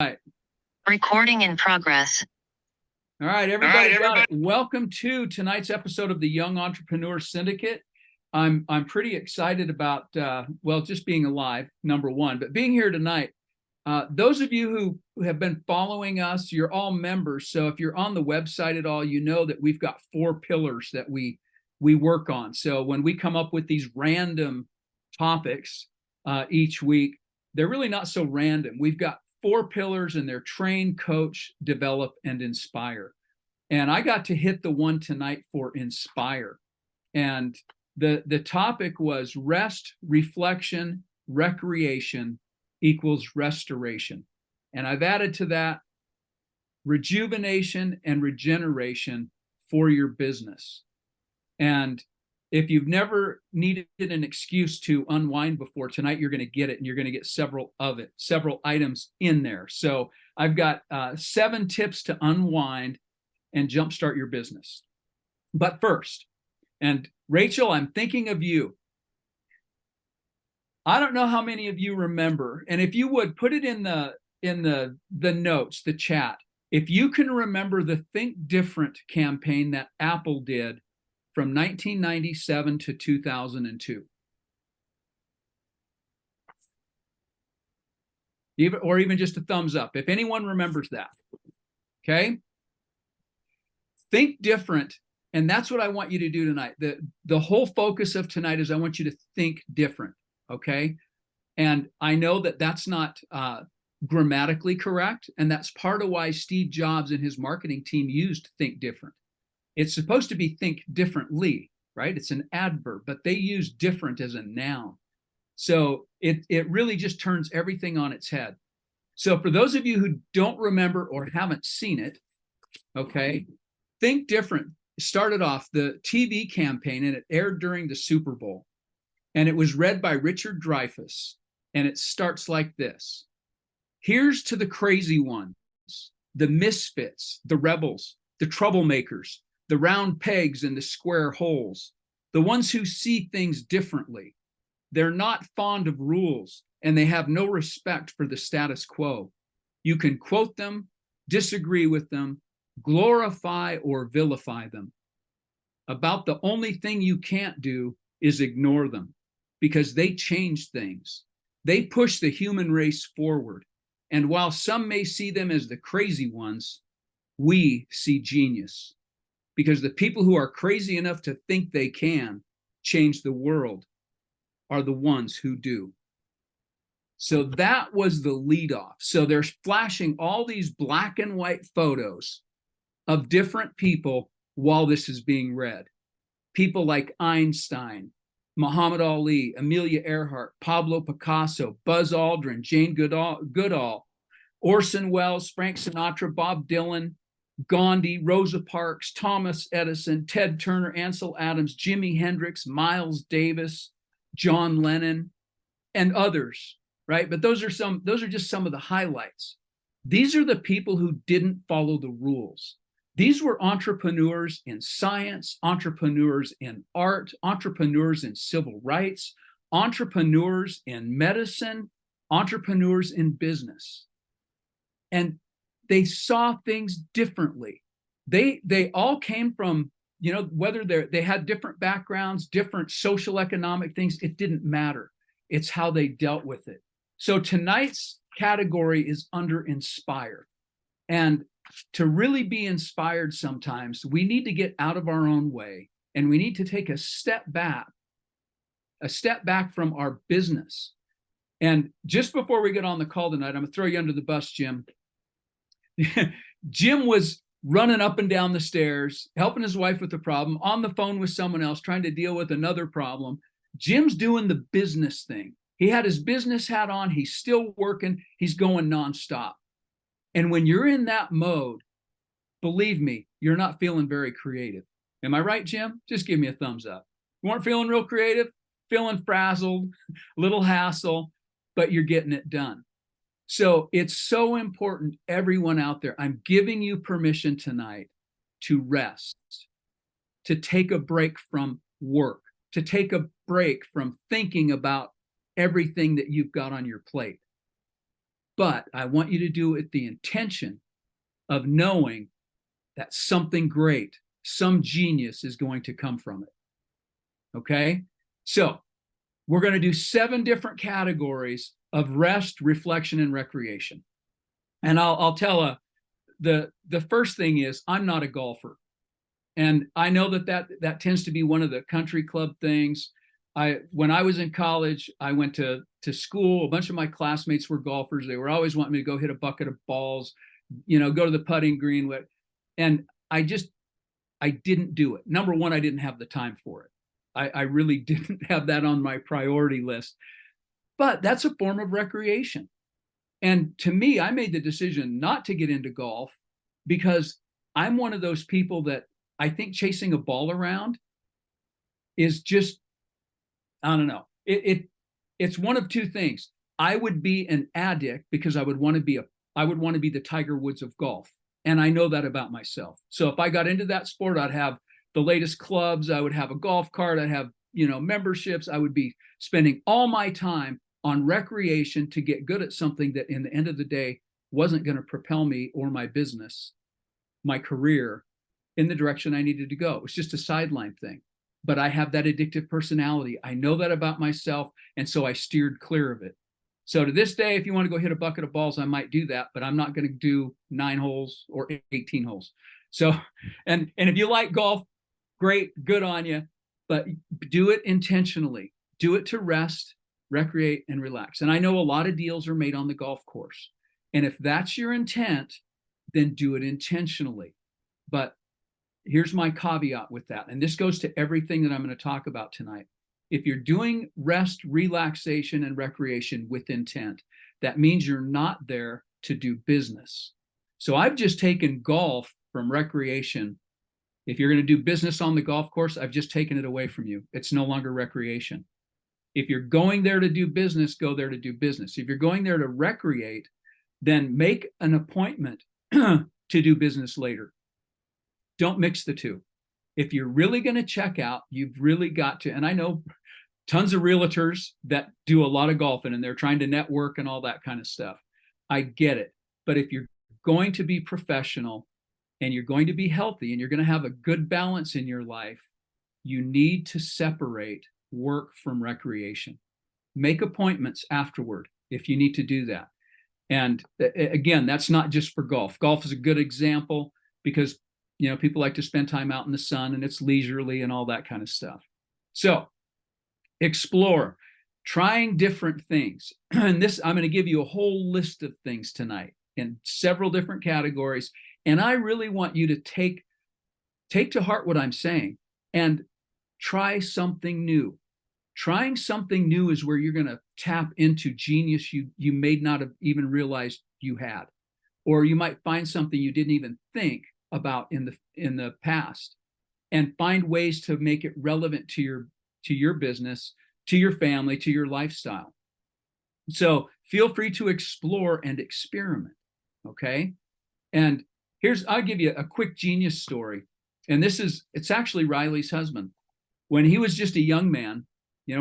Right. Recording in progress. All right, everybody. Welcome to tonight's episode of the Young Entrepreneur Syndicate. I'm pretty excited about just being alive, number one, but being here tonight. Those of you who have been following us, you're all members. So if you're on the website at all, you know that we've got 4 pillars that we work on. So when we come up with these random topics each week, they're really not so random. We've got 4 pillars, and they're train, coach, develop, and inspire. And I got to hit the one tonight for inspire. And the topic was rest, reflection, recreation equals restoration. And I've added to that rejuvenation and regeneration for your business. And if you've never needed an excuse to unwind before, tonight you're going to get it, and you're going to get several items in there. So I've got 7 tips to unwind and jumpstart your business. But first, and Rachel, I'm thinking of you. I don't know how many of you remember, and if you would put it in the notes, the chat, if you can remember the Think Different campaign that Apple did from 1997 to 2002. Even just a thumbs up, if anyone remembers that. Okay? Think different, and that's what I want you to do tonight. The whole focus of tonight is I want you to think different, okay? And I know that that's not grammatically correct, and that's part of why Steve Jobs and his marketing team used think different. It's supposed to be think differently, right? It's an adverb, but they use different as a noun. So it really just turns everything on its head. So for those of you who don't remember or haven't seen it, okay, Think Different started off the TV campaign, and it aired during the Super Bowl. And it was read by Richard Dreyfuss. And it starts like this. Here's to the crazy ones, the misfits, the rebels, the troublemakers, the round pegs in the square holes, the ones who see things differently. They're not fond of rules, and they have no respect for the status quo. You can quote them, disagree with them, glorify or vilify them. About the only thing you can't do is ignore them, because they change things. They push the human race forward. And while some may see them as the crazy ones, we see genius. Because the people who are crazy enough to think they can change the world are the ones who do. So that was the leadoff. So they're flashing all these black and white photos of different people while this is being read. People like Einstein, Muhammad Ali, Amelia Earhart, Pablo Picasso, Buzz Aldrin, Jane Goodall, Orson Welles, Frank Sinatra, Bob Dylan, Gandhi, Rosa Parks, Thomas Edison, Ted Turner, Ansel Adams, Jimi Hendrix, Miles Davis, John Lennon, and others, right? But those are just some of the highlights. These are the people who didn't follow the rules. These were entrepreneurs in science, entrepreneurs in art, entrepreneurs in civil rights, entrepreneurs in medicine, entrepreneurs in business. And they saw things differently. They all came from, whether they had different backgrounds, different social economic things, it didn't matter. It's how they dealt with it. So tonight's category is under inspire. And to really be inspired sometimes, we need to get out of our own way, and we need to take a step back from our business. And just before we get on the call tonight, I'm going to throw you under the bus, Jim. Jim was running up and down the stairs, helping his wife with the problem, on the phone with someone else, trying to deal with another problem. Jim's doing the business thing. He had his business hat on. He's still working. He's going nonstop. And when you're in that mode, believe me, you're not feeling very creative. Am I right, Jim? Just give me a thumbs up. You weren't feeling real creative, feeling frazzled, little hassle, but you're getting it done. So it's so important, everyone out there, I'm giving you permission tonight to rest, to take a break from work, to take a break from thinking about everything that you've got on your plate. but I want you to do it with the intention of knowing that something great, some genius is going to come from it. Okay? So we're going to do 7 different categories of rest, reflection, and recreation. And I'll tell the first thing is I'm not a golfer. And I know that tends to be one of the country club things. When I was in college, I went to school. A bunch of my classmates were golfers. They were always wanting me to go hit a bucket of balls, go to the putting green. And I didn't do it. Number one, I didn't have the time for it. I really didn't have that on my priority list. But that's a form of recreation. And to me, I made the decision not to get into golf because I'm one of those people that I think chasing a ball around is just, I don't know. It's one of 2 things. I would be an addict because I would want to be the Tiger Woods of golf. And I know that about myself. So if I got into that sport, I'd have the latest clubs, I would have a golf cart, I'd have, memberships. I would be spending all my time on recreation to get good at something that in the end of the day wasn't going to propel me or my business, my career in the direction I needed to go. It was just a sideline thing. But I have that addictive personality. I know that about myself. And so I steered clear of it. So to this day, if you want to go hit a bucket of balls, I might do that, but I'm not going to do 9 holes or 18 holes. So, and if you like golf, great, good on you, but do it intentionally. Do it to rest, recreate, and relax. And I know a lot of deals are made on the golf course. And if that's your intent, then do it intentionally. But here's my caveat with that. And this goes to everything that I'm going to talk about tonight. If you're doing rest, relaxation, and recreation with intent, that means you're not there to do business. So I've just taken golf from recreation. If you're going to do business on the golf course, I've just taken it away from you. It's no longer recreation. If you're going there to do business, go there to do business. If you're going there to recreate, then make an appointment to do business later. Don't mix the two. If you're really going to check out, you've really got to, and I know tons of realtors that do a lot of golfing and they're trying to network and all that kind of stuff. I get it. But if you're going to be professional and you're going to be healthy and you're going to have a good balance in your life, you need to separate work from recreation. Make appointments afterward if you need to do that. And again, that's not just for golf. Golf is a good example because people like to spend time out in the sun and it's leisurely and all that kind of stuff. So explore, trying different things. And this, I'm going to give you a whole list of things tonight in several different categories. And I really want you to take to heart what I'm saying and try something new. Trying something new is where you're going to tap into genius you may not have even realized you had, or you might find something you didn't even think about in the past, and find ways to make it relevant to your business, to your family, to your lifestyle. So feel free to explore and experiment. Okay. And I'll give you a quick genius story. And it's actually Riley's husband. When he was just a young man,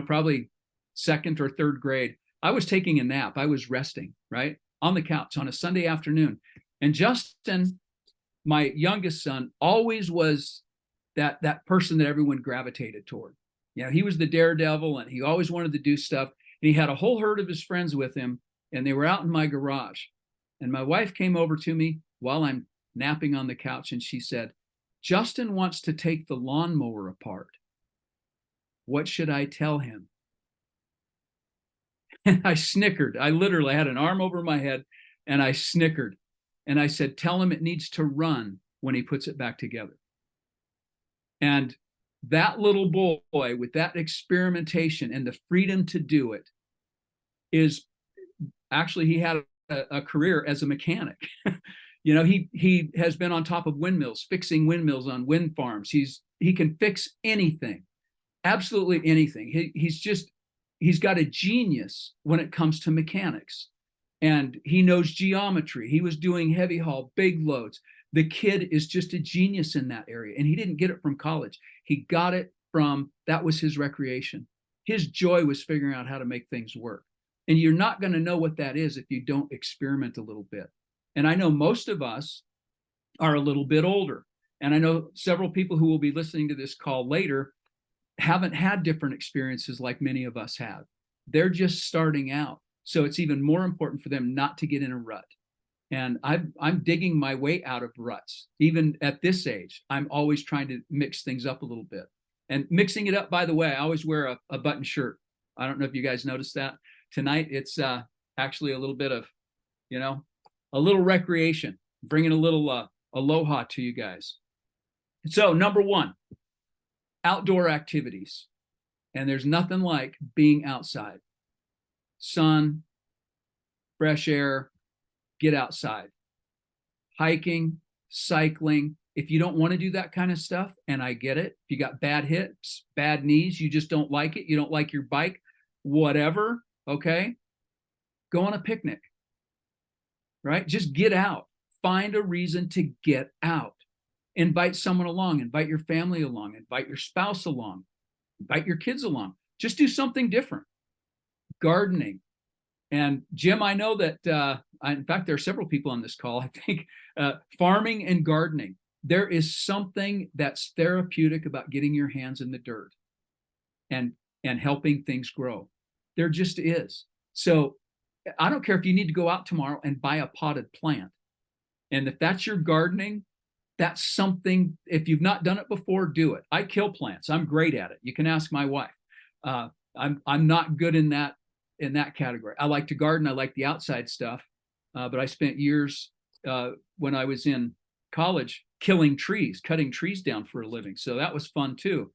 probably 2nd or 3rd grade, I was taking a nap. I was resting, right, on the couch on a Sunday afternoon. And Justin, my youngest son, always was that person that everyone gravitated toward. He was the daredevil and he always wanted to do stuff. And he had a whole herd of his friends with him and they were out in my garage. And my wife came over to me while I'm napping on the couch and she said, "Justin wants to take the lawnmower apart. What should I tell him?" And I snickered. I literally had an arm over my head and I snickered. And I said, "Tell him it needs to run when he puts it back together." And that little boy with that experimentation and the freedom to do it is actually, he had a career as a mechanic. He has been on top of windmills, fixing windmills on wind farms. He can fix anything, absolutely anything. He's got a genius when it comes to mechanics. And he knows geometry. He was doing heavy haul, big loads. The kid is just a genius in that area. And he didn't get it from college. He got it that was his recreation. His joy was figuring out how to make things work. And you're not going to know what that is if you don't experiment a little bit. And I know most of us are a little bit older. And I know several people who will be listening to this call later haven't had different experiences like many of us have. They're just starting out. So it's even more important for them not to get in a rut. And I'm digging my way out of ruts. Even at this age, I'm always trying to mix things up a little bit. And mixing it up, by the way, I always wear a button shirt. I don't know if you guys noticed that. Tonight, it's actually a little bit of, a little recreation, bringing a little aloha to you guys. So number one, outdoor activities. And there's nothing like being outside. Sun, fresh air, get outside. Hiking, cycling. If you don't want to do that kind of stuff, and I get it, if you got bad hips, bad knees, you just don't like it, you don't like your bike, whatever, okay? Go on a picnic, right? Just get out. Find a reason to get out. Invite someone along, invite your family along, invite your spouse along, invite your kids along. Just do something different. Gardening. And Jim, I know that, in fact, there are several people on this call, I think, farming and gardening. There is something that's therapeutic about getting your hands in the dirt and helping things grow. There just is. So I don't care if you need to go out tomorrow and buy a potted plant. And if that's your gardening, that's something, if you've not done it before, do it. I kill plants. I'm great at it. You can ask my wife. I'm not good in that category. I like to garden. I like the outside stuff. But I spent years when I was in college killing trees, cutting trees down for a living. So that was fun too.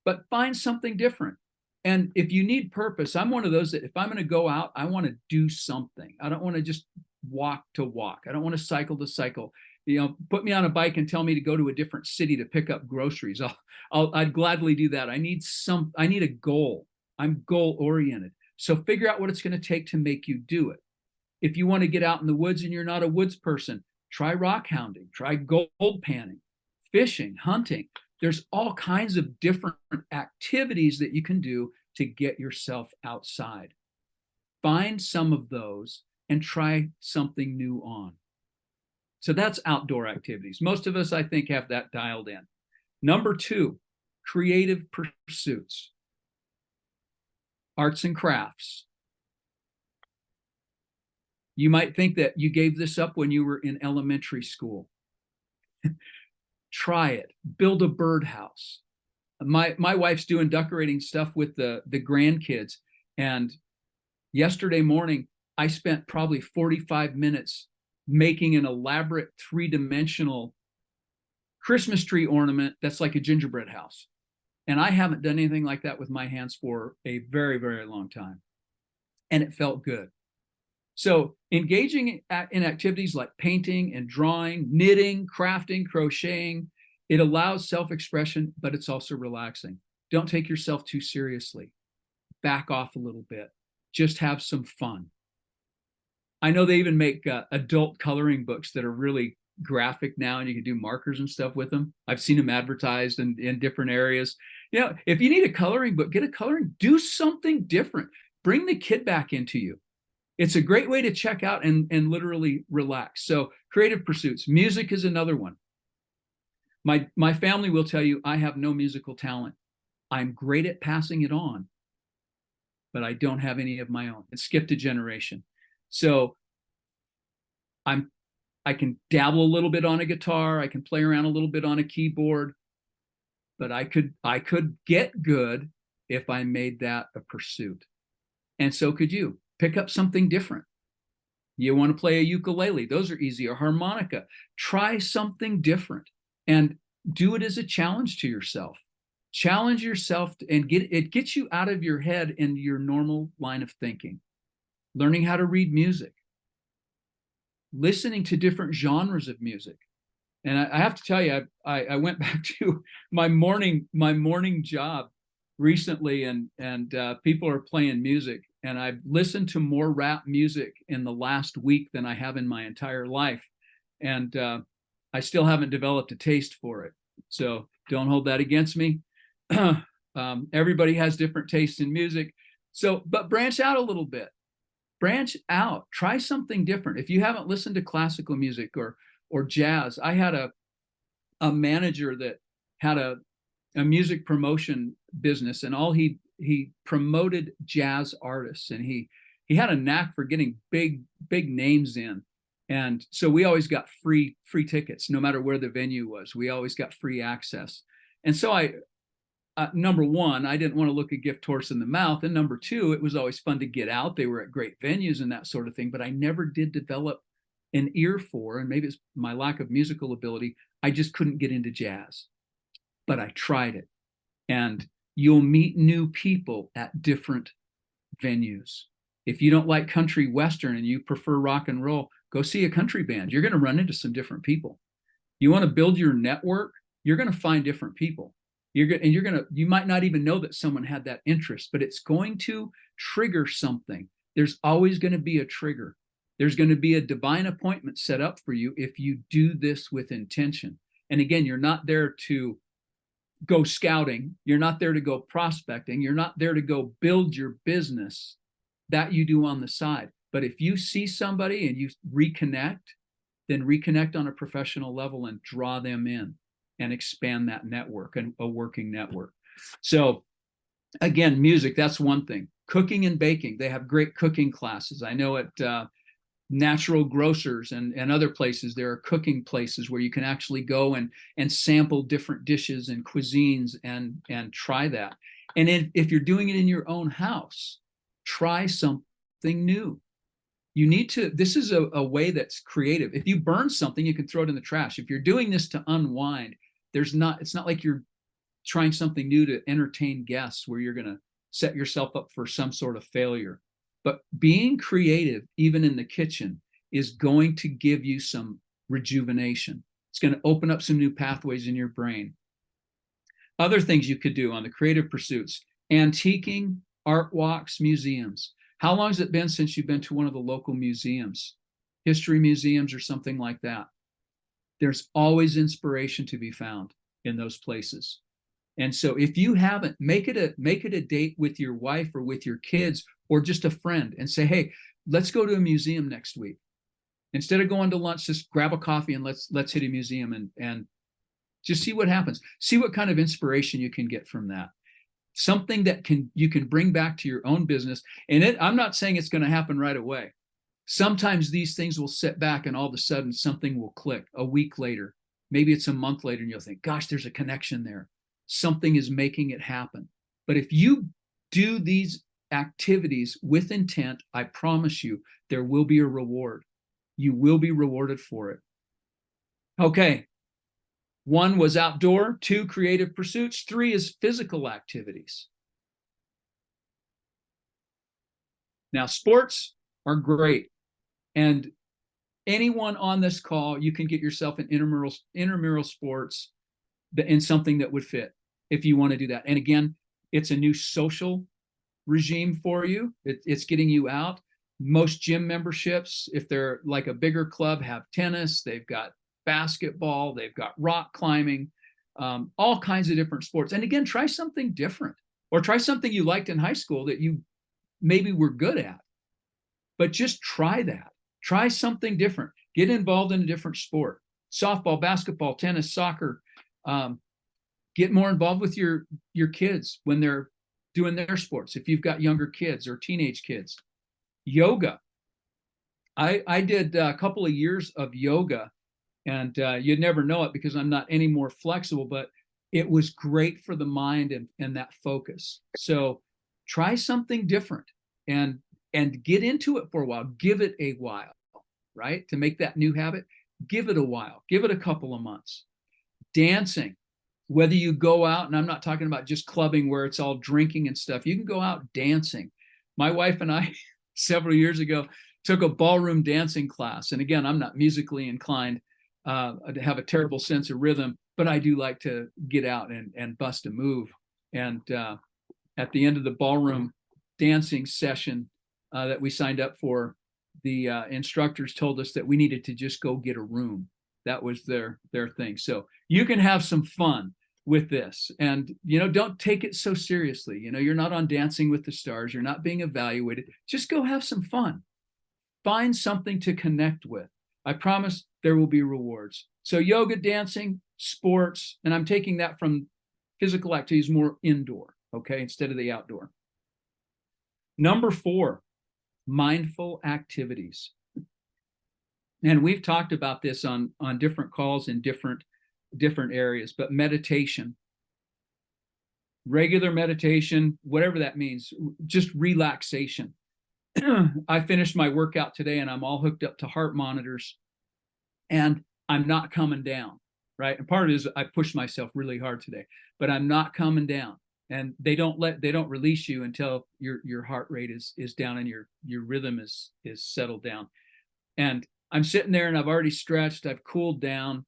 But find something different. And if you need purpose, I'm one of those that if I'm going to go out, I want to do something. I don't want to just walk to walk. I don't want to cycle to cycle. Put me on a bike and tell me to go to a different city to pick up groceries. I'd gladly do that. I need a goal. I'm goal oriented. So figure out what it's going to take to make you do it. If you want to get out in the woods and you're not a woods person, try rock hounding, try gold panning, fishing, hunting. There's all kinds of different activities that you can do to get yourself outside. Find some of those and try something new on. So that's outdoor activities. Most of us, I think, have that dialed in. Number two, creative pursuits. Arts and crafts. You might think that you gave this up when you were in elementary school. Try it. Build a birdhouse. My wife's doing decorating stuff with the grandkids. And yesterday morning, I spent probably 45 minutes making an elaborate three-dimensional Christmas tree ornament that's like a gingerbread house. And I haven't done anything like that with my hands for a very, very long time. And it felt good. So engaging in activities like painting and drawing, knitting, crafting, crocheting, it allows self-expression, but it's also relaxing. Don't take yourself too seriously. Back off a little bit. Just have some fun. I know they even make adult coloring books that are really graphic now, and you can do markers and stuff with them. I've seen them advertised in different areas. If you need a coloring book, get a coloring, do something different. Bring the kid back into you. It's a great way to check out and literally relax. So creative pursuits. Music is another one. My family will tell you I have no musical talent. I'm great at passing it on, but I don't have any of my own. It skipped a generation. So I can dabble a little bit on a guitar. I can play around a little bit on a keyboard, but I could get good if I made that a pursuit. And so could you. Pick up something different. You want to play a ukulele? Those are easy. Or harmonica. Try something different and do it as a challenge to yourself. Challenge yourself and it gets you out of your head into your normal line of thinking. Learning how to read music. Listening to different genres of music. And I have to tell you, I went back to my morning job recently, and people are playing music. And I've listened to more rap music in the last week than I have in my entire life. And I still haven't developed a taste for it. So don't hold that against me. Everybody has different tastes in music. So, but branch out a little bit. branch out, try something different. If you haven't listened to classical music or jazz, I had a manager that had a music promotion business, and he promoted jazz artists, and he had a knack for getting big names in. And so we always got free tickets, no matter where the venue was. We always got free access. And so number one, I didn't want to look a gift horse in the mouth. And number two, it was always fun to get out. They were at great venues and that sort of thing, but I never did develop an ear for, and maybe it's my lack of musical ability, I just couldn't get into jazz. But I tried it. And you'll meet new people at different venues. If you don't like country western and you prefer rock and roll, go see a country band. You're going to run into some different people. You want to build your network, you're going to find different people. You might not even know that someone had that interest, but it's going to trigger something. There's always going to be a trigger. There's going to be a divine appointment set up for you if you do this with intention. And again, you're not there to go scouting. You're not there to go prospecting. You're not there to go build your business. That you do on the side. But if you see somebody and you reconnect, then reconnect on a professional level and draw them in and expand that network, and a working network. So again, music, that's one thing. Cooking and baking, they have great cooking classes. I know at Natural Grocers and other places, there are cooking places where you can actually go and sample different dishes and cuisines and try that. And if you're doing it in your own house, try something new. You need to, this is a way that's creative. If you burn something, you can throw it in the trash. If you're doing this to unwind, it's not like you're trying something new to entertain guests where you're going to set yourself up for some sort of failure. But being creative, even in the kitchen, is going to give you some rejuvenation. It's going to open up some new pathways in your brain. Other things you could do on the creative pursuits: antiquing, art walks, museums. How long has it been since you've been to one of the local museums, history museums or something like that? There's always inspiration to be found in those places. And so if you haven't, make it a date with your wife or with your kids or just a friend and say, hey, let's go to a museum next week. Instead of going to lunch, just grab a coffee and let's hit a museum and just see what happens. See what kind of inspiration you can get from that. Something that you can bring back to your own business. And I'm not saying it's going to happen right away. Sometimes these things will sit back and all of a sudden something will click a week later. Maybe it's a month later and you'll think, gosh, there's a connection there. Something is making it happen. But if you do these activities with intent, I promise you, there will be a reward. You will be rewarded for it. Okay. 1 was outdoor, 2, creative pursuits, 3 is physical activities. Now, sports are great. And anyone on this call, you can get yourself in intramural sports in something that would fit if you want to do that. And again, it's a new social regime for you. It's getting you out. Most gym memberships, if they're like a bigger club, have tennis, they've got basketball, they've got rock climbing, all kinds of different sports. And again, try something different, or try something you liked in high school that you maybe were good at, but just try that. Try something different. Get involved in a different sport. Softball, basketball, tennis, soccer. Get more involved with your kids when they're doing their sports. If you've got younger kids or teenage kids. Yoga. I did a couple of years of yoga, and you'd never know it because I'm not any more flexible, but it was great for the mind and that focus. So try something different and get into it for a while. Give it a while, right? To make that new habit, give it a while. Give it a couple of months. Dancing, whether you go out, and I'm not talking about just clubbing where it's all drinking and stuff. You can go out dancing. My wife and I, several years ago, took a ballroom dancing class. And again, I'm not musically inclined to have a terrible sense of rhythm, but I do like to get out and bust a move. And at the end of the ballroom dancing session that we signed up for, the instructors told us that we needed to just go get a room. That was their thing. So you can have some fun with this, and don't take it so seriously. You're not on Dancing with the Stars. You're not being evaluated. Just go have some fun. Find something to connect with. I promise there will be rewards. So yoga, dancing, sports, and I'm taking that from physical activities more indoor, okay, instead of the outdoor. Number 4, mindful activities. And we've talked about this on different calls in different areas, but meditation, regular meditation, whatever that means, just relaxation. I finished my workout today and I'm all hooked up to heart monitors and I'm not coming down, right? And part of it is I pushed myself really hard today, but I'm not coming down. And they don't release you until your heart rate is down and your rhythm is settled down. And I'm sitting there and I've already stretched, I've cooled down,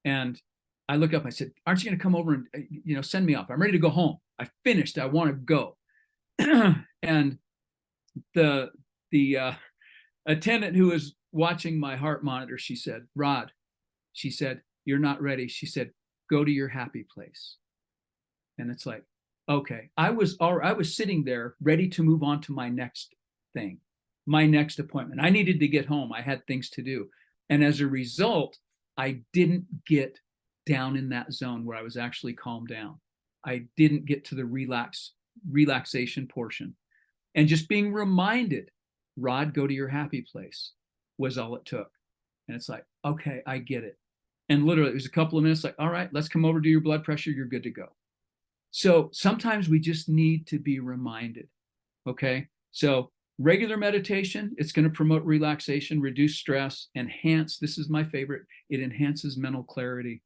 and I look up, I said, aren't you going to come over and send me off? I'm ready to go home. I finished, I want to go. And the attendant who was watching my heart monitor, she said, Rod, she said, you're not ready. She said, go to your happy place. And it's like, okay, I was sitting there ready to move on to my next thing, my next appointment. I needed to get home. I had things to do. And as a result, I didn't get down in that zone where I was actually calmed down. I didn't get to the relaxation portion. And just being reminded, Rod, go to your happy place, was all it took. And it's like, okay, I get it. And literally it was a couple of minutes like, all right, let's come over, do your blood pressure. You're good to go. So sometimes we just need to be reminded. Okay. So regular meditation, it's going to promote relaxation, reduce stress, enhance. This is my favorite. It enhances mental clarity.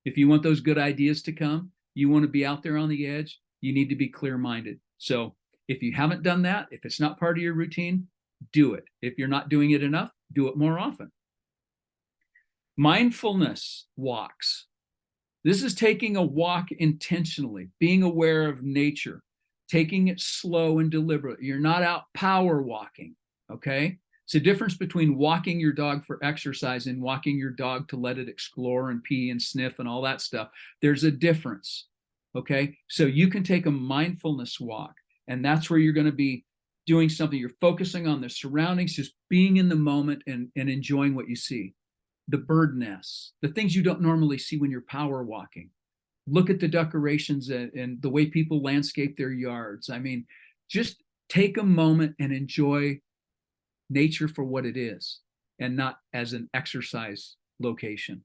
If you want those good ideas to come, you want to be out there on the edge, you need to be clear-minded. So if you haven't done that, if it's not part of your routine, do it. If you're not doing it enough, do it more often. Mindfulness walks. This is taking a walk intentionally, being aware of nature, taking it slow and deliberate. You're not out power walking, okay? It's a difference between walking your dog for exercise and walking your dog to let it explore and pee and sniff and all that stuff. There's a difference, okay? So you can take a mindfulness walk, and that's where you're going to be doing something. You're focusing on the surroundings, just being in the moment and enjoying what you see. The bird nests, the things you don't normally see when you're power walking. Look at the decorations and the way people landscape their yards. I mean, just take a moment and enjoy nature for what it is and not as an exercise location.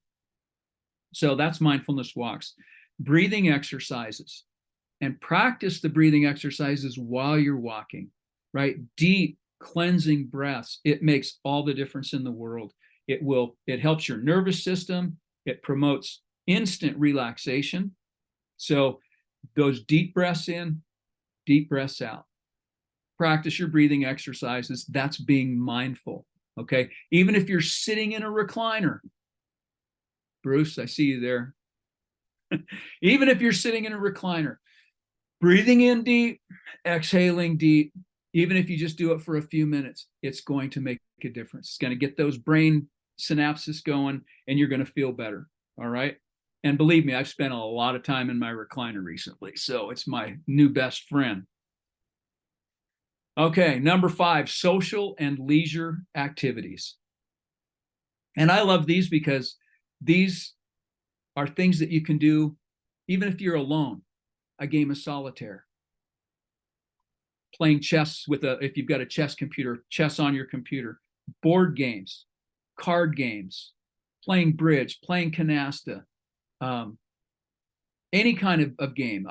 So that's mindfulness walks. Breathing exercises, and practice the breathing exercises while you're walking, right? Deep cleansing breaths. It makes all the difference in the world. It helps your nervous system. It promotes instant relaxation. So those deep breaths in, deep breaths out. Practice your breathing exercises. That's being mindful, okay? Even if you're sitting in a recliner. Bruce, I see you there. Even if you're sitting in a recliner, breathing in deep, exhaling deep, even if you just do it for a few minutes, it's going to make a difference. It's going to get those brain synapses going and you're going to feel better, all right? And believe me, I've spent a lot of time in my recliner recently, so it's my new best friend. Okay, number 5, social and leisure activities. And I love these because these are things that you can do even if you're alone. A game of solitaire, playing chess if you've got a chess computer, chess on your computer, board games, card games, playing bridge, playing canasta, any kind of game.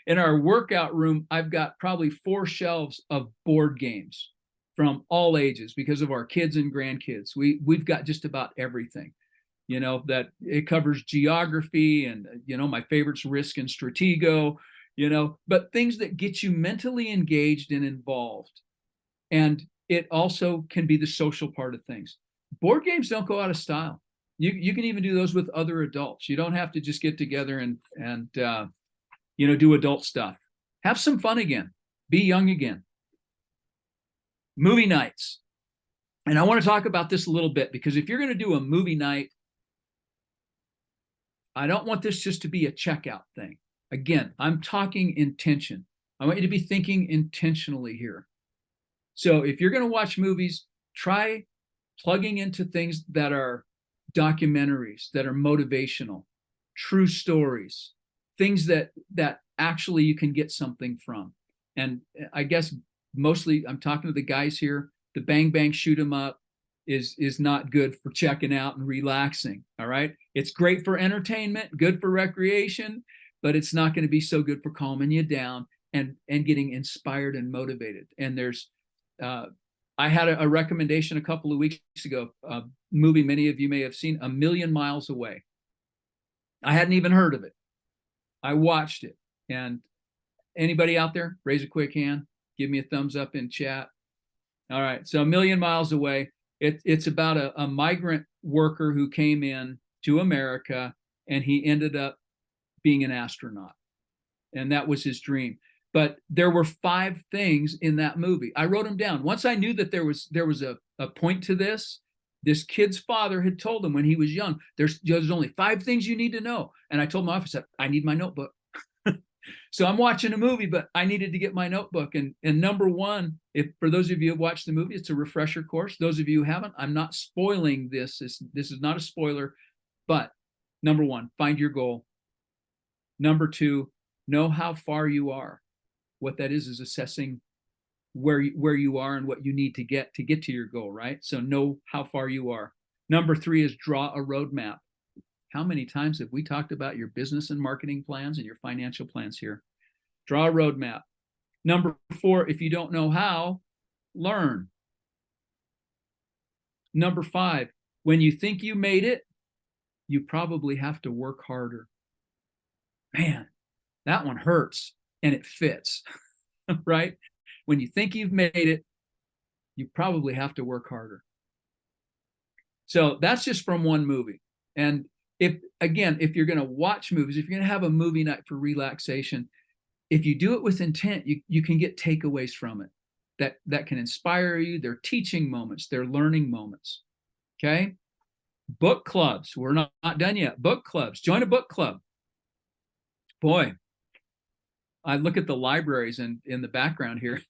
In our workout room, I've got probably 4 shelves of board games from all ages because of our kids and grandkids. We've got just about everything, that it covers geography and, my favorite's Risk and Stratego, but things that get you mentally engaged and involved. And it also can be the social part of things. Board games don't go out of style. You can even do those with other adults. You don't have to just get together and do adult stuff. Have some fun again. Be young again. Movie nights. And I want to talk about this a little bit because if you're going to do a movie night, I don't want this just to be a checkout thing. Again, I'm talking intention. I want you to be thinking intentionally here. So if you're going to watch movies, try plugging into things that are documentaries, that are motivational, true stories, things that actually you can get something from. And I guess mostly I'm talking to the guys here. The Bang Bang Shoot 'em Up is not good for checking out and relaxing. All right, it's great for entertainment, good for recreation, but it's not going to be so good for calming you down and getting inspired and motivated. And there's I had a recommendation a couple of weeks ago, a movie many of you may have seen, A Million Miles Away. I hadn't even heard of it. I watched it. And anybody out there, raise a quick hand, give me a thumbs up in chat. All right, so A Million Miles Away. It's about a migrant worker who came in to America, and he ended up being an astronaut. And that was his dream. But there were 5 things in that movie. I wrote them down. Once I knew that there was a point to this, this kid's father had told him when he was young, there's only 5 things you need to know. And I told my office, I need my notebook. So I'm watching a movie, but I needed to get my notebook. And number one, if for those of you who have watched the movie, it's a refresher course. Those of you who haven't, I'm not spoiling this. This is not a spoiler. But number one, find your goal. Number 2, know how far you are. What that is assessing where you are and what you need to get to your goal, right? So know how far you are. Number 3 is draw a roadmap. How many times have we talked about your business and marketing plans and your financial plans here? Draw a roadmap. Number 4, if you don't know how, learn. Number 5, when you think you made it, you probably have to work harder. Man, that one hurts and it fits, right? When you think you've made it, you probably have to work harder. So that's just from one movie. And if you're going to watch movies, if you're going to have a movie night for relaxation, if you do it with intent, you can get takeaways from it that can inspire you. They're teaching moments, they're learning moments. Okay. Book clubs. We're not done yet. Book clubs. Join a book club. Boy, I look at the libraries in the background here,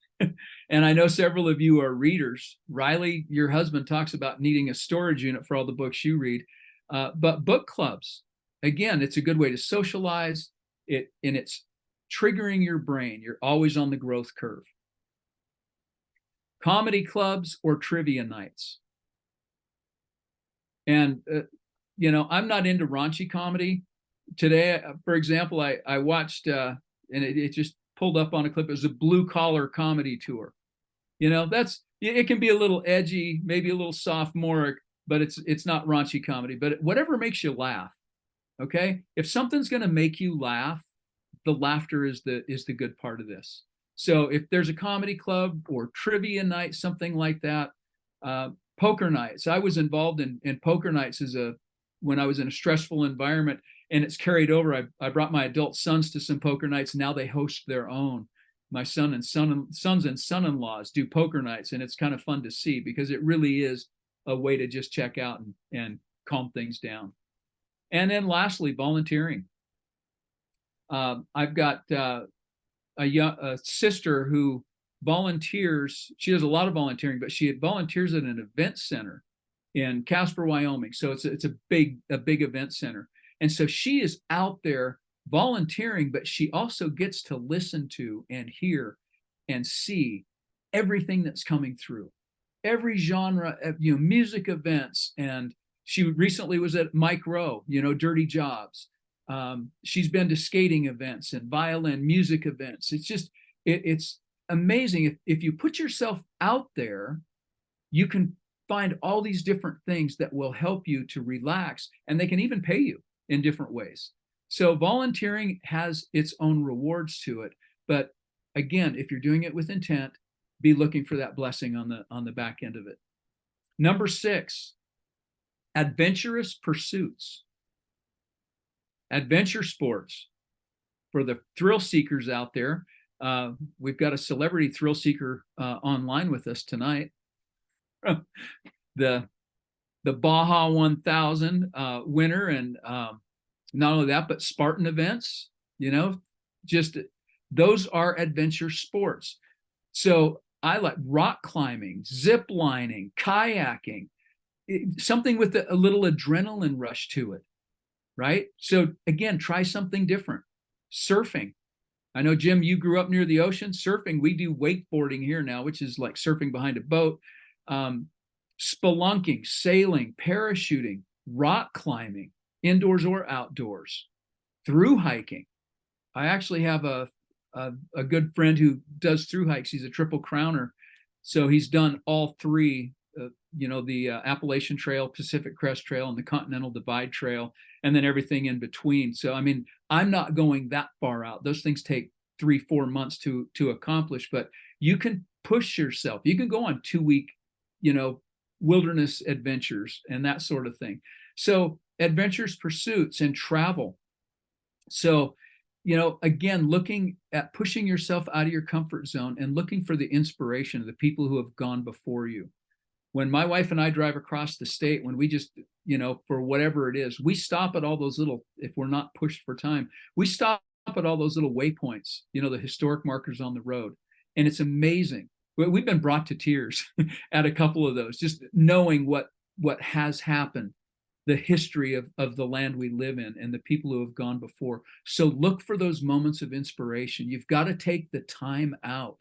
and I know several of you are readers. Riley, your husband, talks about needing a storage unit for all the books you read. But book clubs, again, it's a good way to socialize it, and it's triggering your brain. You're always on the growth curve. Comedy clubs or trivia nights. And, I'm not into raunchy comedy. Today, for example, I watched, and it just pulled up on a clip. It was a blue collar comedy tour. It can be a little edgy, maybe a little sophomoric, but it's not raunchy comedy, but whatever makes you laugh. Okay. If something's going to make you laugh, the laughter is the good part of this. So if there's a comedy club or trivia night, something like that, poker nights. I was involved in poker nights when I was in a stressful environment, and it's carried over. I brought my adult sons to some poker nights. Now they host their own. My sons and son-in-laws do poker nights, and it's kind of fun to see because it really is a way to just check out and calm things down. And then lastly, volunteering. I've got a sister who volunteers. She does a lot of volunteering, but she volunteers at an event center in Casper, Wyoming. So it's a big event center. And so she is out there volunteering, but she also gets to listen to and hear and see everything that's coming through, every genre of music events. And she recently was at Mike Rowe, Dirty Jobs. She's been to skating events and violin music events. It's amazing. If you put yourself out there, you can find all these different things that will help you to relax, and they can even pay you in different ways. So volunteering has its own rewards to it. But again, if you're doing it with intent, be looking for that blessing on the back end of it. Number 6, adventurous pursuits. Adventure sports. For the thrill seekers out there, we've got a celebrity thrill seeker online with us tonight. The Baja 1000 winner, and not only that, but Spartan events, just those are adventure sports. So I like rock climbing, zip lining, kayaking, something with a little adrenaline rush to it, right? So again, try something different. Surfing. I know, Jim, you grew up near the ocean. Surfing, we do wakeboarding here now, which is like surfing behind a boat. Spelunking, sailing, parachuting, rock climbing, indoors or outdoors, through hiking. I actually have a good friend who does through hikes. He's a triple crowner. So he's done all three, the Appalachian Trail, Pacific Crest Trail, and the Continental Divide Trail, and then everything in between. So, I mean, I'm not going that far out. Those things take 3-4 months to accomplish, but you can push yourself. You can go on 2-week, wilderness adventures and that sort of thing. So adventures, pursuits, and travel. So, again, looking at pushing yourself out of your comfort zone and looking for the inspiration of the people who have gone before you. When my wife and I drive across the state, when we just, for whatever it is, we stop at all those little, if we're not pushed for time, we stop at all those little waypoints, the historic markers on the road. And it's amazing. We've been brought to tears at a couple of those, just knowing what has happened, the history of the land we live in and the people who have gone before. So look for those moments of inspiration. You've got to take the time out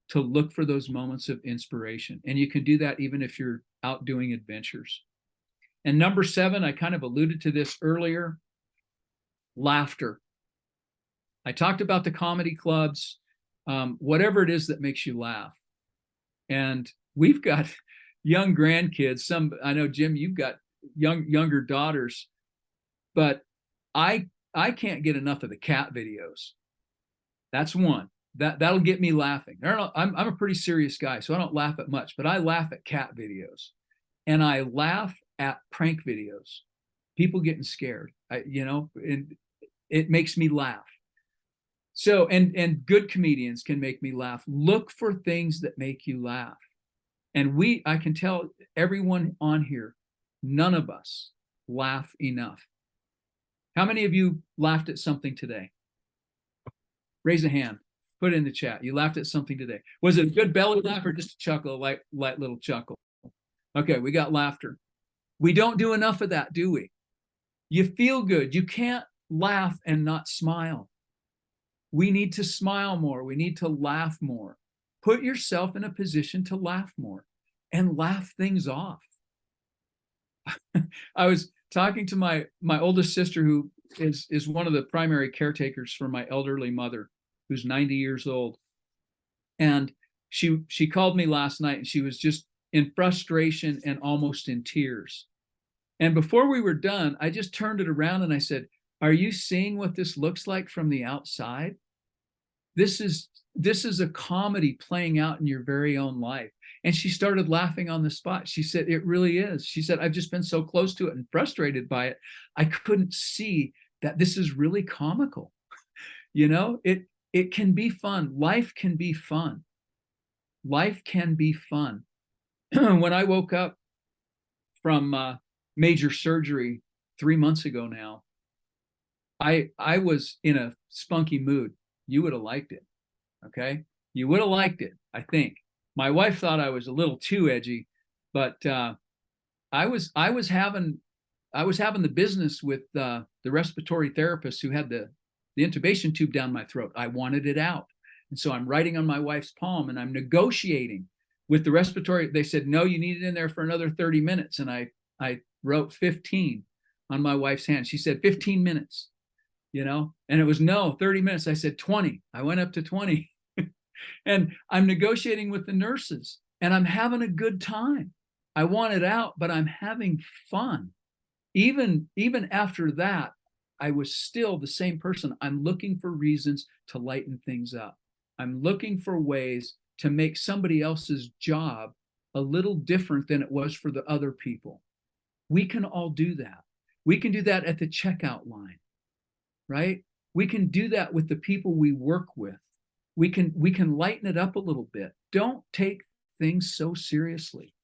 to look for those moments of inspiration. And you can do that even if you're out doing adventures. And number 7, I kind of alluded to this earlier, laughter. I talked about the comedy clubs, whatever it is that makes you laugh. And we've got young grandkids. I know, Jim, you've got younger daughters, but I can't get enough of the cat videos. That's one that'll get me laughing. I'm a pretty serious guy, so I don't laugh at much, but I laugh at cat videos, and I laugh at prank videos, people getting scared. And it makes me laugh. So, and good comedians can make me laugh. Look for things that make you laugh. And I can tell everyone on here, none of us laugh enough. How many of you laughed at something today? Raise a hand. Put it in the chat. You laughed at something today. Was it a good belly laugh or just a chuckle, a light little chuckle? Okay, we got laughter. We don't do enough of that, do we? You feel good. You can't laugh and not smile. We need to smile more. We need to laugh more. Put yourself in a position to laugh more and laugh things off. I was talking to my oldest sister, who is one of the primary caretakers for my elderly mother, who's 90 years old. And she called me last night, and she was just in frustration and almost in tears. And before we were done, I just turned it around and I said, "Are you seeing what this looks like from the outside? This is a comedy playing out in your very own life." And she started laughing on the spot. She said, "It really is." She said, "I've just been so close to it and frustrated by it. I couldn't see that this is really comical." It can be fun. Life can be fun. Life can be fun. When I woke up from major surgery 3 months ago now, I was in a spunky mood. You would have liked it. Okay. You would have liked it, I think. My wife thought I was a little too edgy, but I was having the business with the respiratory therapist who had the intubation tube down my throat. I wanted it out. And so I'm writing on my wife's palm and I'm negotiating with the respiratory. They said, "No, you need it in there for another 30 minutes. And I wrote 15 on my wife's hand. She said 15 minutes, and it was no 30 minutes. I said 20. I went up to 20. And I'm negotiating with the nurses and I'm having a good time. I want it out, but I'm having fun. Even after that, I was still the same person. I'm looking for reasons to lighten things up. I'm looking for ways to make somebody else's job a little different than it was for the other people. We can all do that. We can do that at the checkout line, right? We can do that with the people we work with. We can lighten it up a little bit. Don't take things so seriously.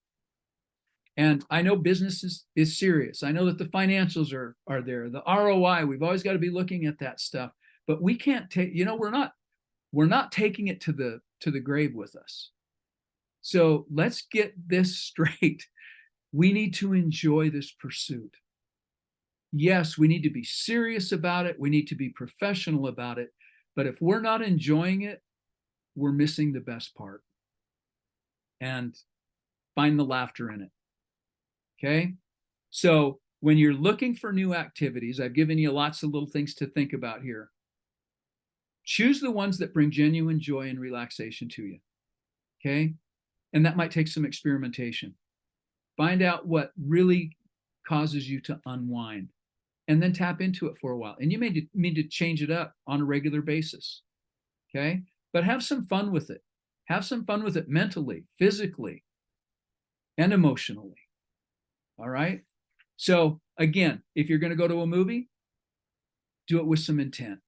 And I know business is serious. I know that the financials are there, the ROI. We've always got to be looking at that stuff. But we can't take, we're not taking it to the grave with us. So let's get this straight. We need to enjoy this pursuit. Yes, we need to be serious about it. We need to be professional about it. But if we're not enjoying it, we're missing the best part. And find the laughter in it. Okay. So when you're looking for new activities, I've given you lots of little things to think about here. Choose the ones that bring genuine joy and relaxation to you. Okay. And that might take some experimentation. Find out what really causes you to unwind and then tap into it for a while. And you may need to change it up on a regular basis. Okay. But have some fun with it. Have some fun with it mentally, physically, and emotionally. All right. So again, if you're going to go to a movie, do it with some intent.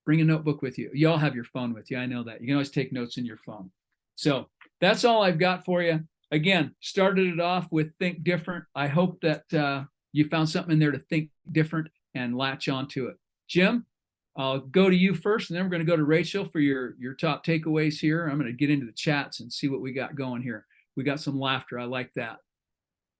Bring a notebook with you. You all have your phone with you. I know that. You can always take notes in your phone. So that's all I've got for you. Again, started it off with think different. I hope that you found something in there to think different and latch onto it. Jim, I'll go to you first, and then we're going to go to Rachel for your top takeaways here. I'm going to get into the chats and see what we got going here. We got some laughter. I like that.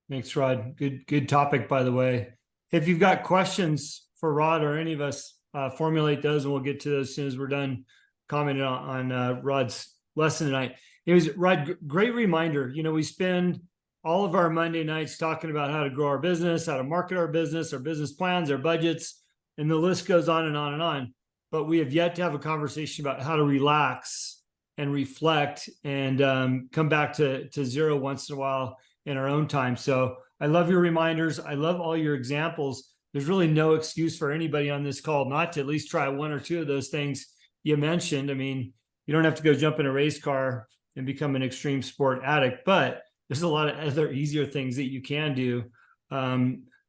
Thanks, Rod. Good topic, by the way. If you've got questions for Rod or any of us, formulate those, and we'll get to those as soon as we're done commenting on Rod's lesson tonight. It was, Rod, great reminder. You know, we spend all of our Monday nights talking about how to grow our business, how to market our business plans, our budgets, and the list goes on and on and on. But we have yet to have a conversation about how to relax and reflect and come back to zero once in a while in our own time. So I love your reminders. I love all your examples. There's really no excuse for anybody on this call not to at least try one or two of those things you mentioned. I mean, you don't have to go jump in a race car and become an extreme sport addict, but there's a lot of other easier things that you can do.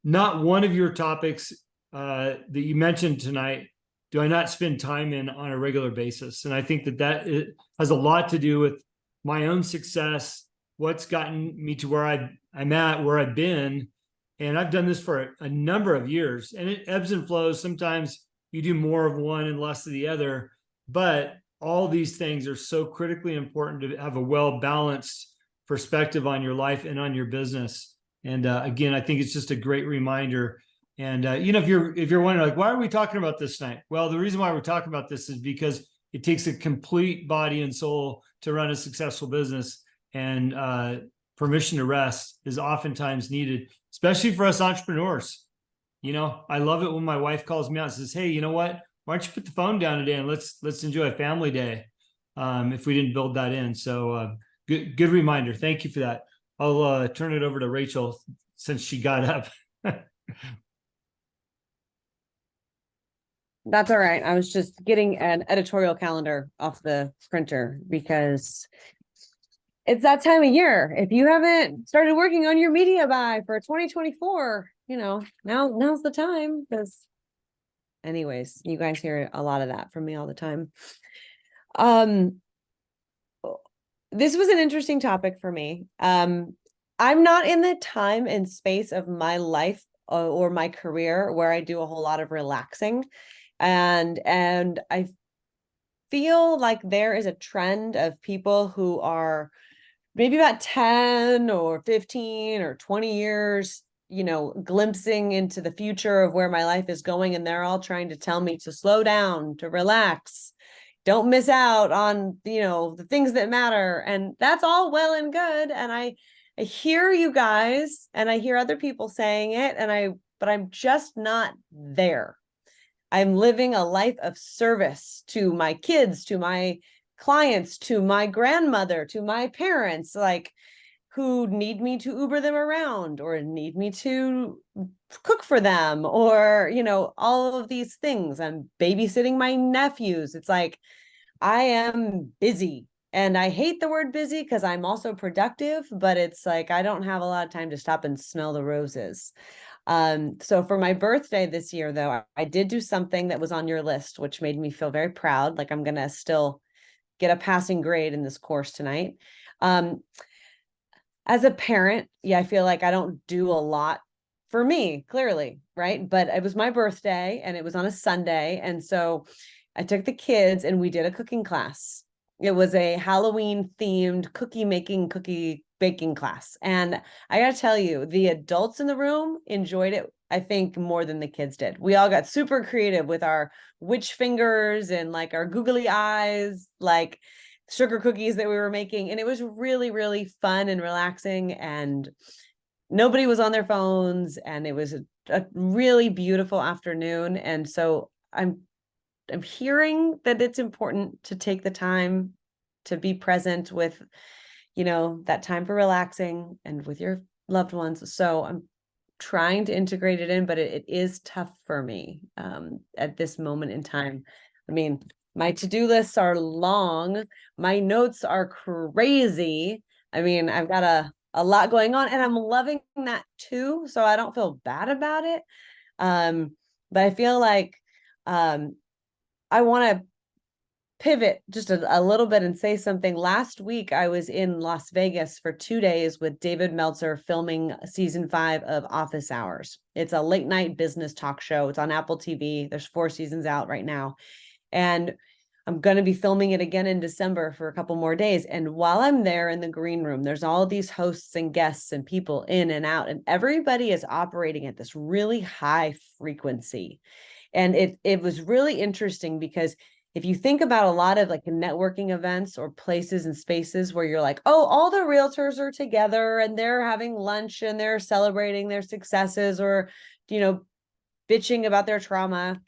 Not one of your topics that you mentioned tonight do I not spend time in on a regular basis. And I think that it has a lot to do with my own success, what's gotten me to where I'm at, where I've been. And I've done this for a number of years, and it ebbs and flows. Sometimes you do more of one and less of the other, but all these things are so critically important to have a well-balanced perspective on your life and on your business. And again, I think it's just a great reminder. And you know, if you're wondering, like, why are we talking about this tonight? Well, the reason why we're talking about this is because it takes a complete body and soul to run a successful business, and permission to rest is oftentimes needed, especially for us entrepreneurs. You know, I love it when my wife calls me out and says, "Hey, you know what? Why don't you put the phone down today and let's enjoy a family day?" If we didn't build that in. So good reminder. Thank you for that. I'll turn it over to Rachel since she got up. That's all right. I was just getting an editorial calendar off the printer because it's that time of year. If you haven't started working on your media buy for 2024, you know, now's the time. Because anyways, you guys hear a lot of that from me all the time. This was an interesting topic for me. I'm not in the time and space of my life or my career where I do a whole lot of relaxing. And I feel like there is a trend of people who are maybe about 10 or 15 or 20 years, you know, glimpsing into the future of where my life is going. And they're all trying to tell me to slow down, to relax, don't miss out on, you know, the things that matter. And that's all well and good. And I hear you guys, and I hear other people saying it, but I'm just not there. I'm living a life of service to my kids, to my clients, to my grandmother, to my parents, like, who need me to Uber them around or need me to cook for them, or, you know, all of these things. I'm babysitting my nephews. It's like, I am busy, and I hate the word busy because I'm also productive, but it's like, I don't have a lot of time to stop and smell the roses. So for my birthday this year, though, I did do something that was on your list, which made me feel very proud. Like, I'm going to still get a passing grade in this course tonight. As a parent, yeah, I feel like I don't do a lot for me, clearly, right? But it was my birthday and it was on a Sunday. And so I took the kids and we did a cooking class. It was a Halloween themed cookie baking class. And I gotta tell you, the adults in the room enjoyed it, I think, more than the kids did. We all got super creative with our witch fingers and like our googly eyes, like sugar cookies that we were making. And it was really, really fun and relaxing. And nobody was on their phones. And it was a really beautiful afternoon. And so I'm hearing that it's important to take the time to be present with, that time for relaxing and with your loved ones. So I'm trying to integrate it in, but it is tough for me at this moment in time. I mean, my to-do lists are long. My notes are crazy. I mean, I've got a lot going on, and I'm loving that too. So I don't feel bad about it. But I feel like I want to pivot just a little bit and say something. Last week, I was in Las Vegas for 2 days with David Meltzer filming season 5 of Office Hours. It's a late night business talk show. It's on Apple TV. There's 4 seasons out right now. And I'm going to be filming it again in December for a couple more days. And while I'm there in the green room, there's all these hosts and guests and people in and out, and everybody is operating at this really high frequency. And it was really interesting because if you think about a lot of like networking events or places and spaces where you're like, oh, all the realtors are together and they're having lunch and they're celebrating their successes, or, bitching about their trauma,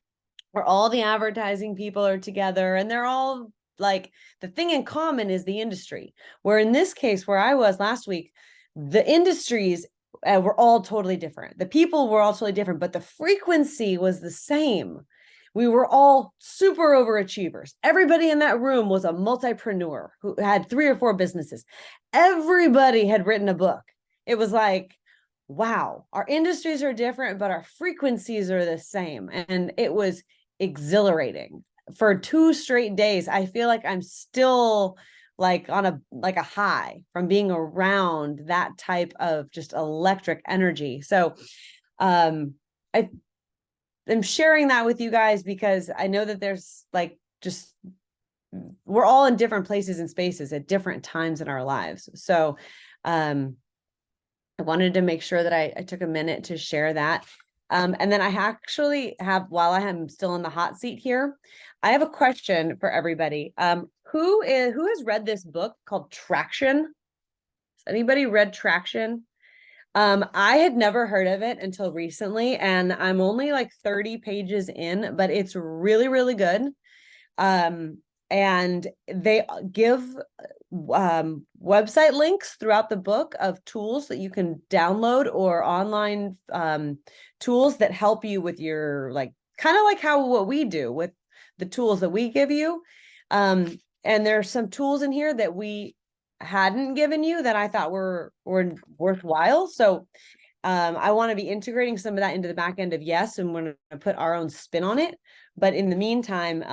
or all the advertising people are together and they're all like, the thing in common is the industry. Where in this case, where I was last week, the industries were all totally different. The people were all totally different, but the frequency was the same. We were all super overachievers. Everybody in that room was a multipreneur who had 3 or 4 businesses. Everybody had written a book. It was like, wow, our industries are different, but our frequencies are the same. And it was exhilarating. For 2 straight days, I feel like I'm still like on a high from being around that type of just electric energy. So I'm sharing that with you guys because I know that there's like, just, we're all in different places and spaces at different times in our lives. So I wanted to make sure that I took a minute to share that. And then I actually have, while I am still in the hot seat here, I have a question for everybody. Who has read this book called Traction? Has anybody read Traction? I had never heard of it until recently, and I'm only like 30 pages in, but it's really, really good. And they give website links throughout the book of tools that you can download, or online tools that help you with your, like, kind of like what we do with the tools that we give you. And there's some tools in here that we hadn't given you that I thought were worthwhile. So I want to be integrating some of that into the back end of Yes, and we're going to put our own spin on it. But in the meantime,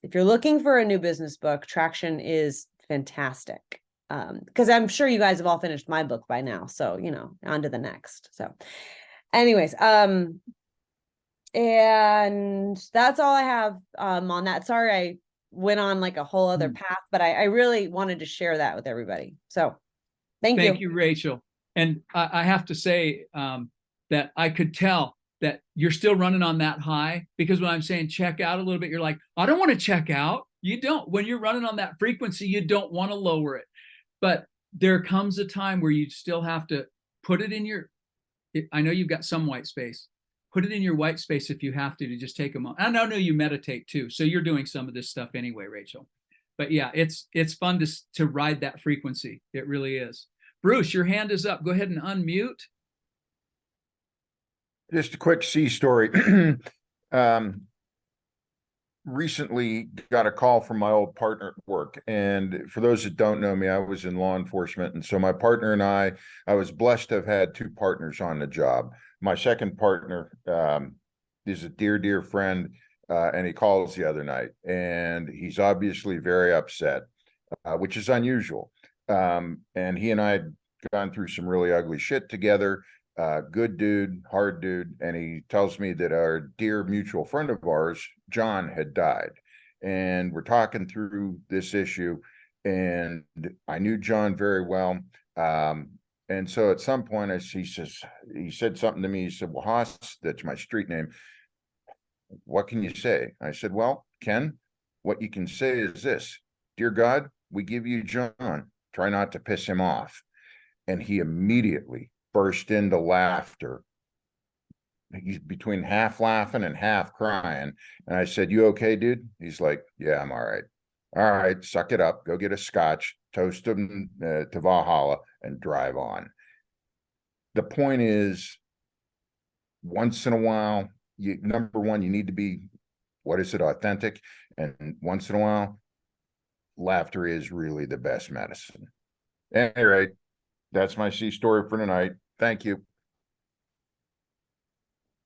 if you're looking for a new business book, Traction is fantastic. Because I'm sure you guys have all finished my book by now. So, on to the next. So anyways, and that's all I have on that. Sorry, I went on like a whole other path, but I really wanted to share that with everybody. So thank you, Rachel. And I have to say that I could tell that you're still running on that high, because when I'm saying check out a little bit, you're like, I don't want to check out. You don't. When you're running on that frequency, you don't want to lower it. But there comes a time where you still have to put it in your, I know you've got some white space. Put it in your white space if you have to just take a moment. I know you meditate too, so you're doing some of this stuff anyway, Rachel. But yeah, it's fun to ride that frequency. It really is. Bruce, your hand is up. Go ahead and unmute. Just a quick C story. Recently got a call from my old partner at work. And for those that don't know me, I was in law enforcement. And so my partner and I was blessed to have had 2 partners on the job. My second partner is a dear, dear friend. And he calls the other night, and he's obviously very upset, which is unusual. And he and I had gone through some really ugly shit together. Good dude, hard dude. And he tells me that our dear mutual friend of ours, John, had died. And we're talking through this issue. and I knew John very well. And so at some point, he said something to me. He said, well, Haas, that's my street name. What can you say? I said, well, Ken, what you can say is this: dear God, we give you John. Try not to piss him off. And he immediately burst into laughter. He's between half laughing and half crying. And I said, you okay, dude? He's like, yeah, I'm all right. All right, suck it up. Go get a scotch, toast him to Valhalla, and drive on. The point is, once in a while, number one, you need to be, what is it, authentic. And once in a while, laughter is really the best medicine. At any rate, that's my sea story for tonight. Thank you.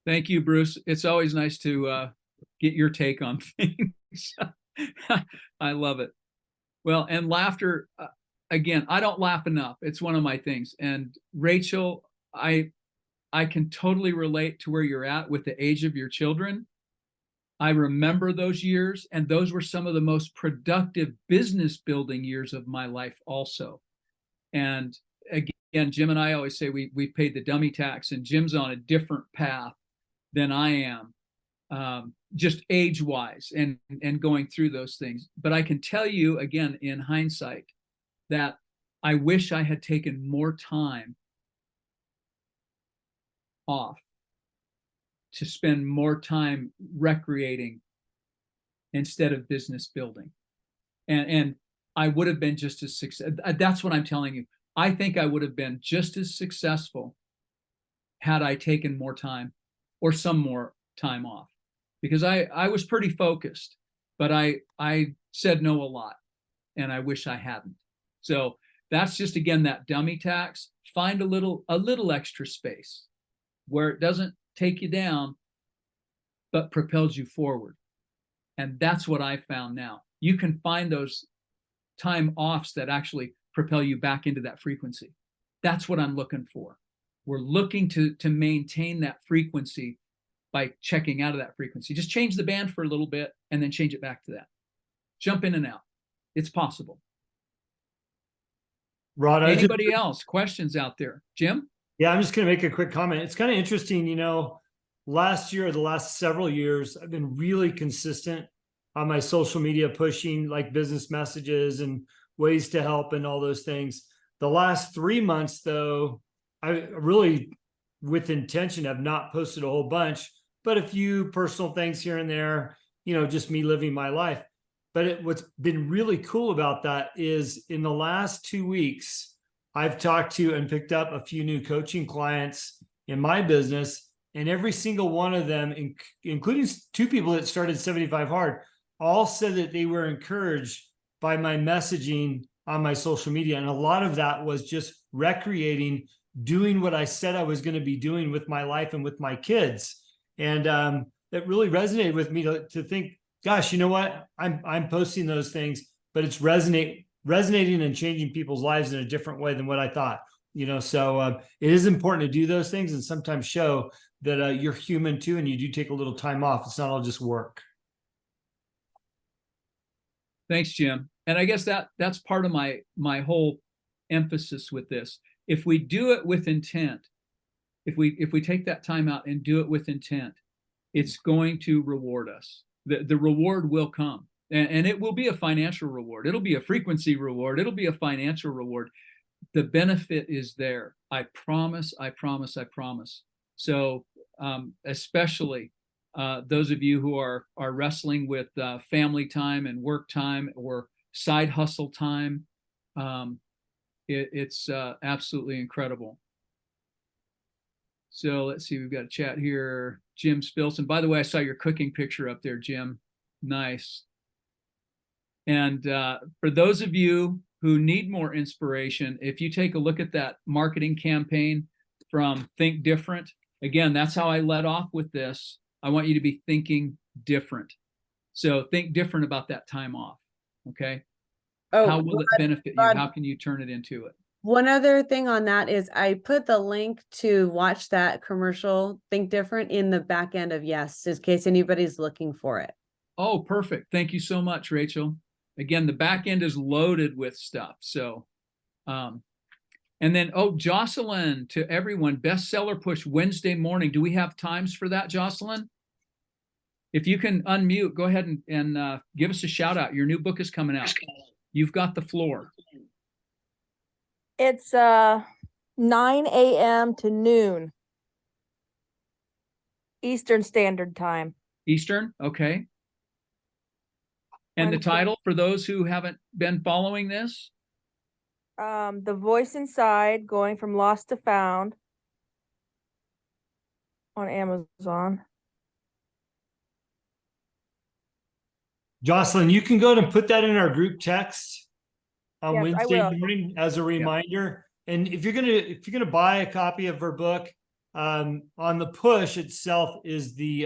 Thank you, Bruce. It's always nice to get your take on things. I love it. Well, and laughter, again, I don't laugh enough. It's one of my things. And Rachel, I can totally relate to where you're at with the age of your children. I remember those years, and those were some of the most productive business building years of my life also. And again, Jim and I always say we paid the dummy tax, and Jim's on a different path than I am, just age-wise and going through those things. But I can tell you, again, in hindsight, that I wish I had taken more time off to spend more time recreating instead of business building. And I would have been just as successful. That's what I'm telling you. I think I would have been just as successful had I taken more time or some more time off, because I was pretty focused, but I said no a lot, and I wish I hadn't. So that's just, again, that dummy tax. Find a little extra space where it doesn't take you down, but propels you forward. And that's what I found now. You can find those time offs that actually propel you back into that frequency. That's what I'm looking for. We're looking to maintain that frequency by checking out of that frequency. Just change the band for a little bit and then change it back to that. Jump in and out. It's possible. Rod, anybody else? Questions out there? Jim? Yeah, I'm just going to make a quick comment. It's kind of interesting, last year or the last several years, I've been really consistent on my social media, pushing like business messages and ways to help and all those things. The last 3 months, though, I really, with intention, have not posted a whole bunch, but a few personal things here and there, just me living my life. But what's been really cool about that is in the last 2 weeks, I've talked to and picked up a few new coaching clients in my business, and every single one of them, including 2 people that started 75 Hard, all said that they were encouraged by my messaging on my social media. And a lot of that was just recreating, doing what I said I was going to be doing with my life and with my kids. And it really resonated with me to think, gosh, you know what? I'm posting those things, but it's resonating and changing people's lives in a different way than what I thought. So it is important to do those things and sometimes show that you're human too, and you do take a little time off. It's not all just work. Thanks, Jim. And I guess that's part of my whole emphasis with this. If we do it with intent, if we take that time out and do it with intent, it's going to reward us. The reward will come, and it will be a financial reward. It'll be a frequency reward. It'll be a financial reward. The benefit is there. I promise. I promise. I promise. So especially those of you who are wrestling with family time and work time or side hustle time, it's absolutely incredible. So let's see, we've got a chat here. Jim Spilson. By the way, I saw your cooking picture up there, Jim. Nice. And for those of you who need more inspiration, if you take a look at that marketing campaign from Think Different, again, that's how I led off with this. I want you to be thinking different. So think different about that time off. Okay. Oh, how will it benefit you? How can you turn it into it? One other thing on that is I put the link to watch that commercial, Think Different, in the back end of Yes, in case anybody's looking for it. Oh, perfect. Thank you so much, Rachel. Again, the back end is loaded with stuff. So, and then, oh, Jocelyn, to everyone, bestseller push Wednesday morning. Do we have times for that, Jocelyn? If you can unmute, go ahead and give us a shout out. Your new book is coming out. You've got the floor. It's 9 a.m. to noon Eastern Standard Time. Eastern, okay. And the Wednesday. title for those who haven't been following this? The Voice Inside, Going from Lost to Found on Amazon. Jocelyn, you can go ahead and put that in our group text on Yes, I Wednesday will. morning as a reminder. And if you're gonna buy a copy of her book, on the push itself is the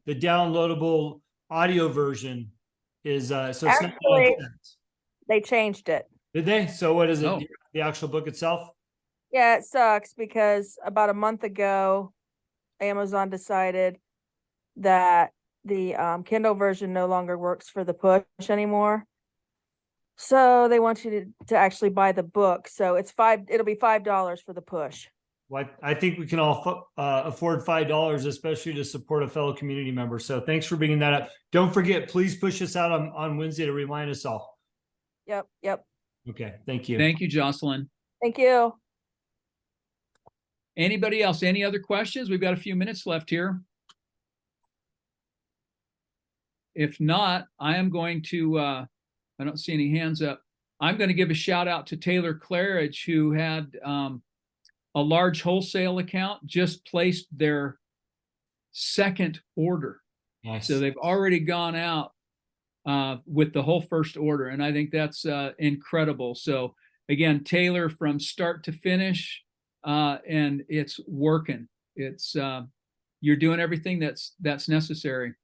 downloadable audio version is so it's not Actually, they changed it. did they? So what is it? Oh. The actual book itself? Yeah, it sucks because about a month ago, Amazon decided that the Kindle version no longer works for the push anymore. So they want you to actually buy the book. So it'll be $5 for the push. Well, I think we can all afford $5, especially to support a fellow community member. So thanks for bringing that up. Don't forget, please push us out on Wednesday to remind us all. Yep. Okay, thank you. Thank you, Jocelyn. Thank you. Anybody else? Any other questions? We've got a few minutes left here. If not, I am going to, I don't see any hands up. I'm going to give a shout out to Taylor Claridge, who had a large wholesale account, just placed their second order. Nice. So they've already gone out with the whole first order. And I think that's incredible. So again, Taylor, from start to finish, and it's working. It's you're doing everything that's necessary.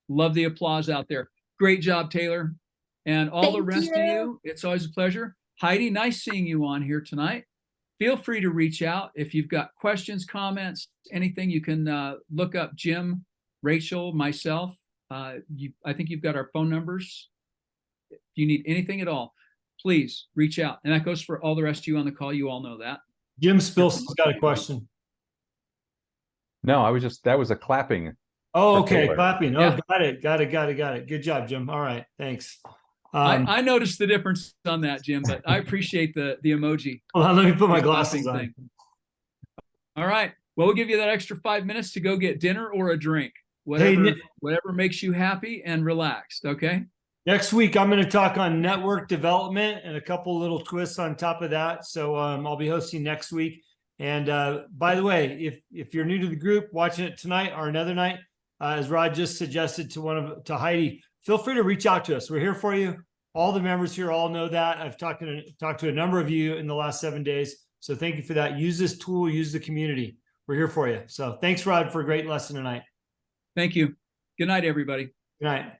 Love the applause out there. Great job, Taylor. And all the rest of you, it's always a pleasure. Heidi, nice seeing you on here tonight. Feel free to reach out if you've got questions, comments, anything. You can look up Jim, Rachel, myself. I think you've got our phone numbers. If you need anything at all, please reach out. And that goes for all the rest of you on the call. You all know that. Jim Spilson's got a question. No, that was a clapping. Oh, For okay, Taylor. clapping. Yeah. Oh, got it. Good job, Jim. All right, thanks. I noticed the difference on that, Jim, but I appreciate the emoji. Hold on, let me put my the glasses clapping on. thing. All right. Well, we'll give you that extra 5 minutes to go get dinner or a drink, whatever, whatever makes you happy and relaxed. Okay. Next week, I'm going to talk on network development and a couple little twists on top of that. So I'll be hosting next week. And by the way, if you're new to the group, watching it tonight or another night, as Rod just suggested to Heidi, feel free to reach out to us. We're here for you. All the members here all know that. I've talked to a number of you in the last 7 days. So thank you for that. Use this tool, use the community. We're here for you. So thanks, Rod, for a great lesson tonight. Thank you. Good night, everybody. Good night.